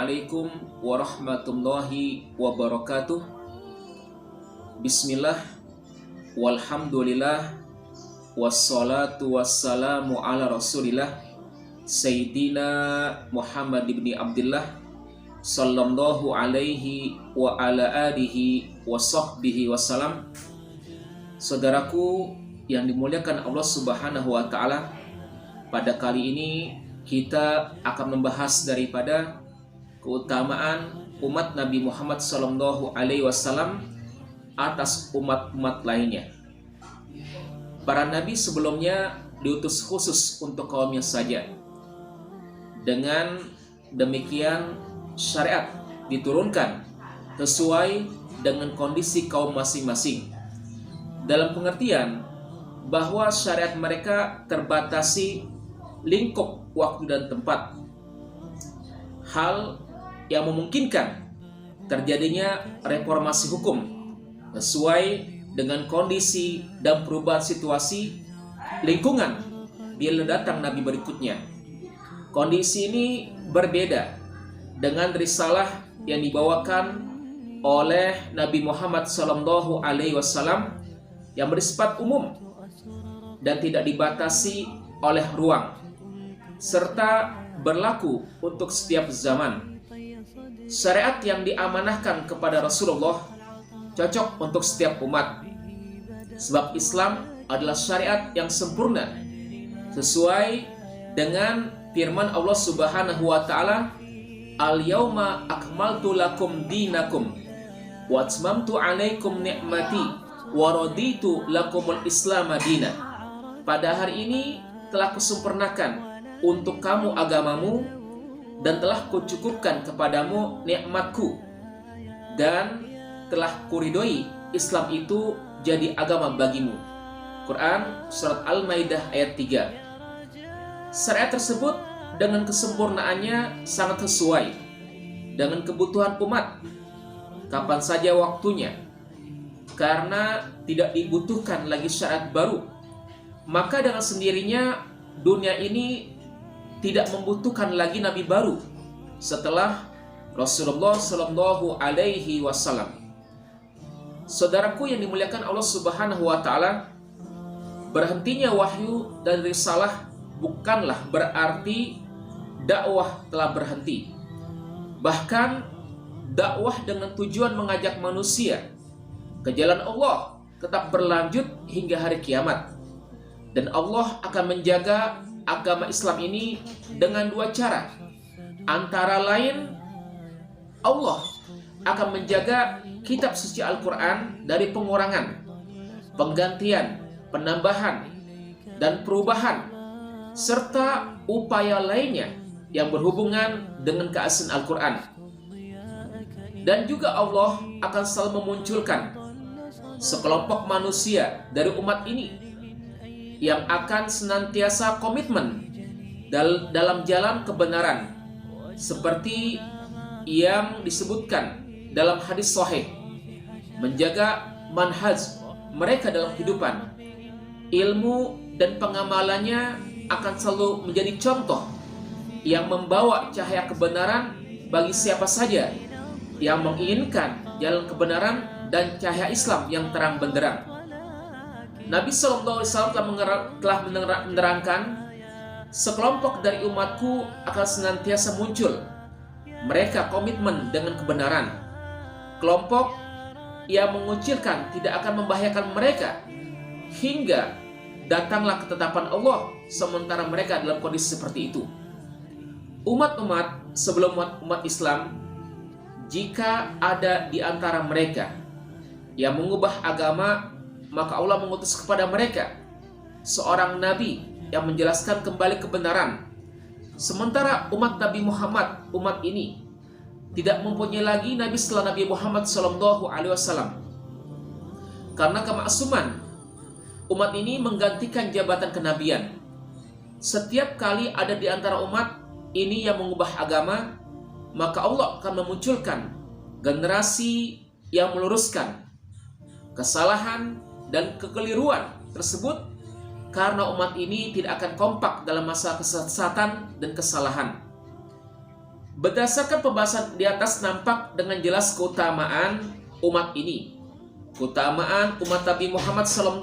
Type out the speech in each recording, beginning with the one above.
Assalamualaikum warahmatullahi wabarakatuh. Bismillah, walhamdulillah, wassalatu wassalamu ala rasulillah Sayyidina Muhammad ibn Abdullah sallallahu alaihi wa ala alihi wa sahbihi wassalam. Saudaraku yang dimuliakan Allah subhanahu wa ta'ala, pada kali ini kita akan membahas daripada keutamaan umat Nabi Muhammad sallallahu alaihi wasallam atas umat-umat lainnya. Para nabi sebelumnya diutus khusus untuk kaumnya saja. Dengan demikian syariat diturunkan sesuai dengan kondisi kaum masing-masing, dalam pengertian bahwa syariat mereka terbatasi lingkup waktu dan tempat, hal yang memungkinkan terjadinya reformasi hukum sesuai dengan kondisi dan perubahan situasi lingkungan bila datang nabi berikutnya. Kondisi ini berbeda dengan risalah yang dibawakan oleh Nabi Muhammad sallallahu alaihi wasallam yang bersifat umum dan tidak dibatasi oleh ruang, serta berlaku untuk setiap zaman. Syariat yang diamanahkan kepada Rasulullah cocok untuk setiap umat, sebab Islam adalah syariat yang sempurna sesuai dengan firman Allah subhanahu wa ta'ala, al-yawma akmaltu lakum dinakum wa atmamtu alaikum ni'mati wa raditu lakumul islam madina. Pada hari ini telah kusempurnakan untuk kamu agamamu dan telah kucukupkan kepadamu nikmatku dan telah kuridhoi Islam itu jadi agama bagimu. Quran surat Al-Maidah ayat 3. Syariat tersebut dengan kesempurnaannya sangat sesuai dengan kebutuhan umat kapan saja waktunya, karena tidak dibutuhkan lagi syariat baru. Maka dengan sendirinya dunia ini tidak membutuhkan lagi nabi baru setelah Rasulullah sallallahu alaihi wasallam. Saudaraku yang dimuliakan Allah subhanahu wa ta'ala, berhentinya wahyu dan risalah bukanlah berarti dakwah telah berhenti. Bahkan dakwah dengan tujuan mengajak manusia ke jalan Allah tetap berlanjut hingga hari kiamat. Dan Allah akan menjaga agama Islam ini dengan dua cara. Antara lain, Allah akan menjaga kitab suci Al-Quran dari pengurangan, penggantian, penambahan, dan perubahan, serta upaya lainnya yang berhubungan dengan keaslian Al-Quran. Dan juga Allah akan selalu memunculkan sekelompok manusia dari umat ini yang akan senantiasa komitmen dalam jalan kebenaran, seperti yang disebutkan dalam hadis sahih, menjaga manhaj mereka dalam kehidupan. Ilmu dan pengamalannya akan selalu menjadi contoh yang membawa cahaya kebenaran bagi siapa saja yang menginginkan jalan kebenaran dan cahaya Islam yang terang benderang. Nabi sallallahu alaihi wasallam telah menerangkan, sekelompok dari umatku akan senantiasa muncul. Mereka komitmen dengan kebenaran. Kelompok yang mengucilkan tidak akan membahayakan mereka hingga datanglah ketetapan Allah, sementara mereka dalam kondisi seperti itu. Umat-umat sebelum umat Islam, jika ada di antara mereka yang mengubah agama, maka Allah mengutus kepada mereka seorang nabi yang menjelaskan kembali kebenaran. Sementara umat Nabi Muhammad, umat ini tidak mempunyai lagi nabi setelah Nabi Muhammad sallallahu alaihi wasallam. Karena kemaksuman, umat ini menggantikan jabatan kenabian. Setiap kali ada di antara umat ini yang mengubah agama, maka Allah akan memunculkan generasi yang meluruskan kesalahan dan kekeliruan tersebut, karena umat ini tidak akan kompak dalam masa kesesatan dan kesalahan. Berdasarkan pembahasan di atas nampak dengan jelas keutamaan umat ini. Keutamaan umat Nabi Muhammad SAW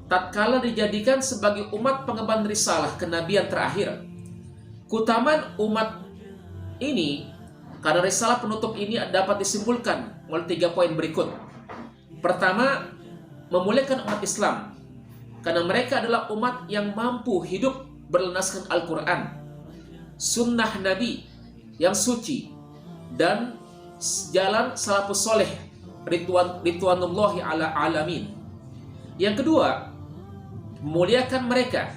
tatkala dijadikan sebagai umat pengemban risalah kenabian terakhir. Keutamaan umat ini karena risalah penutup ini dapat disimpulkan oleh 3 poin berikut. Pertama, memuliakan umat Islam karena mereka adalah umat yang mampu hidup berlandaskan Al-Quran, sunnah Nabi yang suci, dan jalan salafus soleh ridwanullahi ala alamin. Yang kedua, memuliakan mereka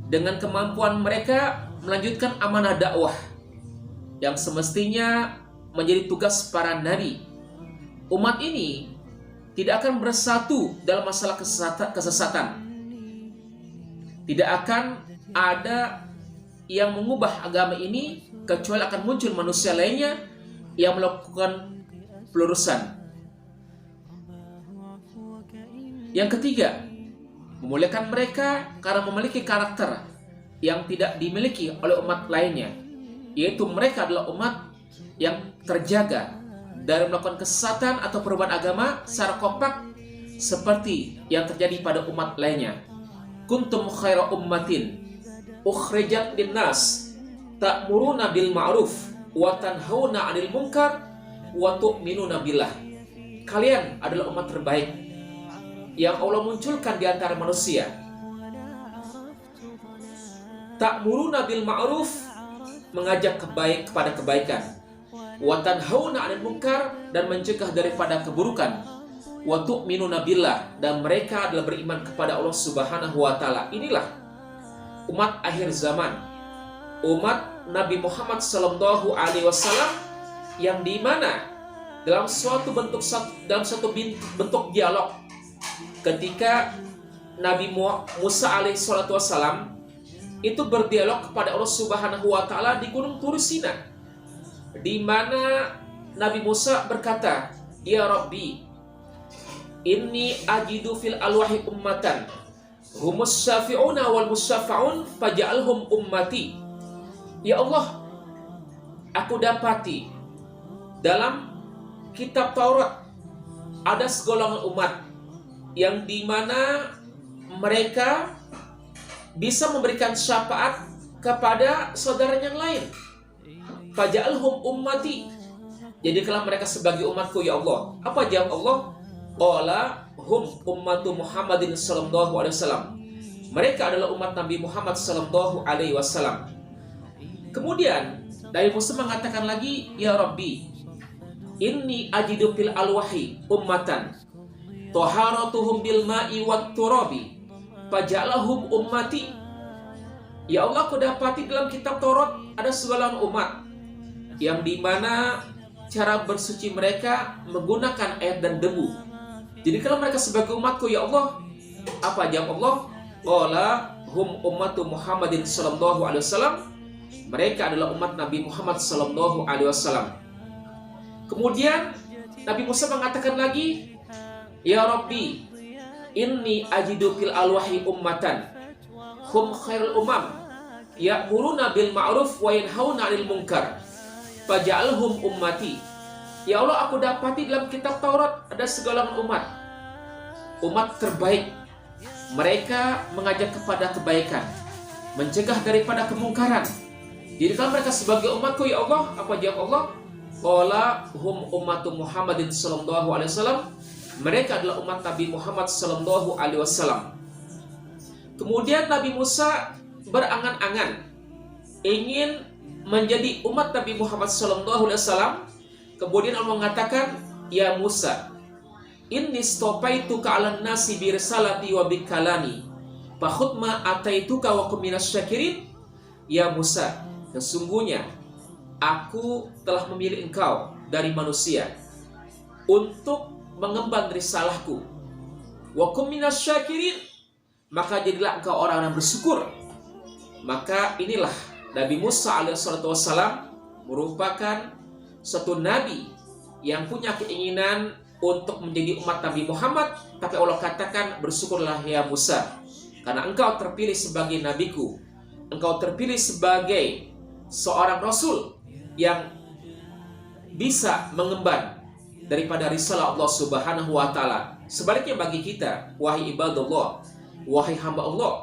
dengan kemampuan mereka melanjutkan amanah dakwah yang semestinya menjadi tugas para nabi. Umat ini tidak akan bersatu dalam masalah kesesatan. Tidak akan ada yang mengubah agama ini kecuali akan muncul manusia lainnya yang melakukan pelurusan. Yang ketiga, memuliakan mereka karena memiliki karakter yang tidak dimiliki oleh umat lainnya, yaitu mereka adalah umat yang terjaga dari melakukan kesesatan atau perubahan agama secara kompak seperti yang terjadi pada umat lainnya. Kuntum khaira ummatin ukhrijat linnas ta'muruna bil ma'ruf wa tanhauna 'anil munkar wa tu'minuna billah. Kalian adalah umat terbaik yang Allah munculkan di antara manusia. Ta'muruna bil ma'ruf, mengajak kepada kebaikan. Wa tanhauna 'anil munkar, dan mencegah daripada keburukan. Wa tu'minuna billah, dan mereka adalah beriman kepada Allah Subhanahu wa taala. Inilah umat akhir zaman, umat Nabi Muhammad sallallahu alaihi wasallam, yang dimana dalam suatu bentuk dialog ketika Nabi Musa alaihi salatu wasallam itu berdialog kepada Allah Subhanahu wa taala di Gunung Tur Sina, di mana Nabi Musa berkata, "Ya Rabbi, inni ajidu fil alwahi ummatan humus syafi'una wal musyafa'un faj'alhum ummati." Ya Allah, aku dapati dalam kitab Taurat ada segolongan umat yang dimana mereka bisa memberikan syafaat kepada saudara yang lain. Faj'alhum ummati, jadikanlah mereka sebagai umatku ya Allah. Apa jawab Allah? Qala hum ummatu Muhammadin sallallahu alaihi wasallam. Mereka adalah umat Nabi Muhammad sallallahu alaihi wasallam. Kemudian Nabi Musa mengatakan lagi, "Ya Rabbi, inni ajidu fil alwahi ummatan taharatuhum bil ma'i wat turabi faj'alhum ummati." Ya Allah, aku dapati dalam kitab Taurat ada segolongan umat yang dimana cara bersuci mereka menggunakan air dan debu. Jadi kalau mereka sebagai umatku ya Allah. Apa jawab Allah? Qala hum ummatu Muhammadin sallallahu alaihi wasallam. Mereka adalah umat Nabi Muhammad sallallahu alaihi wasallam. Kemudian Nabi Musa mengatakan lagi, "Ya Rabbi, inni ajidu fil alwahi ummatan hum khairul umam ya'muruna bil ma'ruf wa yanhauna 'anil munkar faj'alhum ummati." Ya Allah, aku dapati dalam kitab Taurat ada segolongan umat terbaik. Mereka mengajak kepada kebaikan, mencegah daripada kemungkaran. Jadi kalau mereka sebagai umatku ya Allah, apa jawab Allah? Qala hum ummatu Muhammadin sallallahu alaihi wasallam. Mereka adalah umat Nabi Muhammad sallallahu alaihi wasallam. Kemudian Nabi Musa berangan-angan ingin menjadi umat Nabi Muhammad sallallahu alaihi wasallam. Kemudian Allah mengatakan, "Ya Musa, inni stopaituka 'alan nasi bi risalati wa bi kalami. Fa khudh ma ataituka wa kum minas syakirin." Ya Musa, sesungguhnya aku telah memilih engkau dari manusia untuk mengemban risalahku. Wa kum minas syakirin, maka jadilah engkau orang yang bersyukur. Maka inilah Nabi Musa alaihissalatu wassalam merupakan satu nabi yang punya keinginan untuk menjadi umat Nabi Muhammad, tapi Allah katakan, "Bersyukurlah ya Musa, karena engkau terpilih sebagai nabiku, engkau terpilih sebagai seorang Rasul yang bisa mengemban daripada risalah Allah Subhanahu wa Ta'ala. Sebaliknya bagi kita, wahai ibadallah, wahai hamba Allah,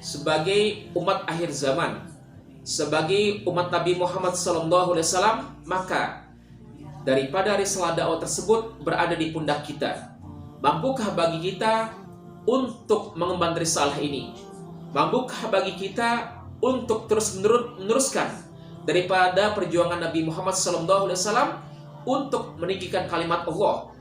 sebagai umat akhir zaman, sebagai umat Nabi Muhammad SAW, maka daripada risalah dakwah tersebut berada di pundak kita. Mampukah bagi kita untuk mengemban risalah ini? Mampukah bagi kita untuk terus meneruskan daripada perjuangan Nabi Muhammad SAW untuk meninggikan kalimat Allah,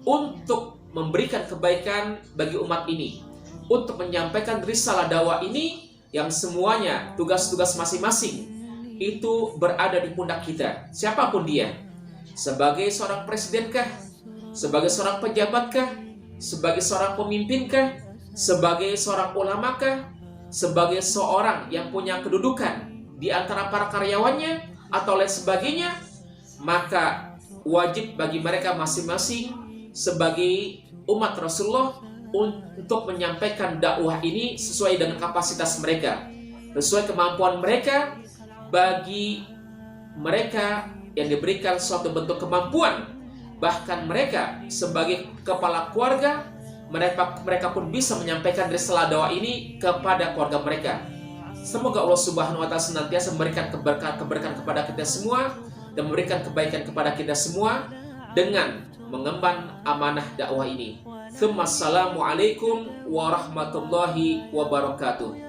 untuk memberikan kebaikan bagi umat ini, untuk menyampaikan risalah dakwah ini yang semuanya tugas-tugas masing-masing itu berada di pundak kita, siapapun dia, sebagai seorang presidenkah, sebagai seorang pejabatkah, sebagai seorang pemimpin-kah, sebagai seorang ulamakah, sebagai seorang yang punya kedudukan di antara para karyawannya atau lain sebagainya, maka wajib bagi mereka masing-masing sebagai umat Rasulullah untuk menyampaikan dakwah ini sesuai dengan kapasitas mereka, sesuai kemampuan mereka. Bagi mereka yang diberikan suatu bentuk kemampuan, bahkan mereka sebagai kepala keluarga, mereka pun bisa menyampaikan risalah dakwah ini kepada keluarga mereka. Semoga Allah Subhanahu wa Ta'ala senantiasa memberikan keberkahan kepada kita semua dan memberikan kebaikan kepada kita semua dengan mengemban amanah dakwah ini. Assalamualaikum warahmatullahi wabarakatuh.